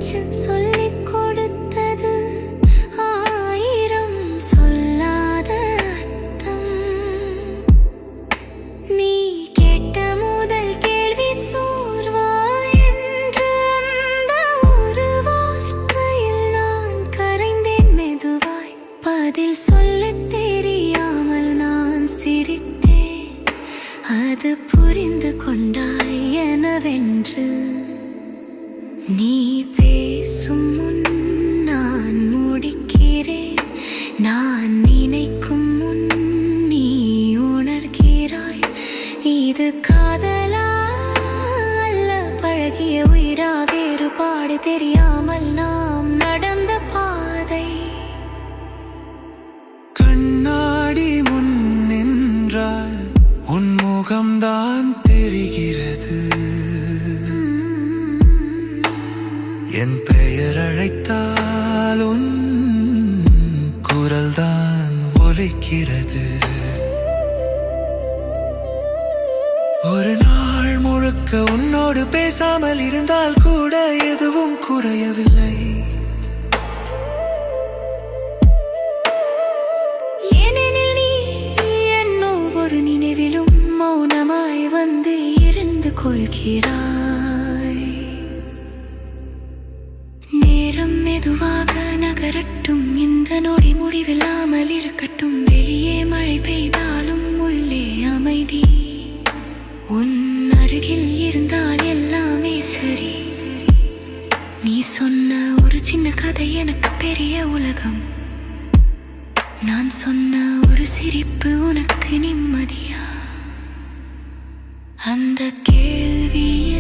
மூச்சு சொல்லிக் கொடுத்தது ஆயிரம் சொல்லாத அர்த்தம். நீ கேட்ட முதல் கேள்வி சோர்வாய் என்று அந்த ஒரு வார்த்தையில் நான் கரைந்தேன் மெதுவாய். பதில் சொல்லத் தெரியாமல் நான் சிரித்தேன். அது புரிந்து கொண்டாய் எனவென்று. நீ பேசும் முன் நான் முடிக்கிறேன். நான் நினைக்கும் முன் நீ உணர்கிறாய். இது காதலா அல்ல பழகிய உயிரா? வேறுபாடு தெரியாமல் நாம் நடந்த பாதை. கண்ணாடி முன் நின்றால் உன் முகம்தான் தெரிகிறது. என் பெயர் அழைத்தால் உன் குரல்தான் ஒலிக்கிறது. ஒரு நாள் முழுக்க உன்னோடு பேசாமல் இருந்தால் கூட எதுவும் குறையவில்லை. ஏனெனில் நீ என் ஒவ்வொரு நினைவிலும் மௌனமாய் வந்து இருந்து கொள்கிறாய். நேரம் மெதுவாக நகரட்டும். இந்த நொடி முடிவில்லாமல் இருக்கட்டும். வெளியே மழை பெய்தாலும் உள்ளே அமைதி. உன் அருகில் இருந்தால் எல்லாமே சரி. நீ சொன்ன ஒரு சின்ன கதை எனக்கு பெரிய உலகம். நான் சொன்ன ஒரு சிரிப்பு உனக்கு நிம்மதியா? அந்த கேள்வி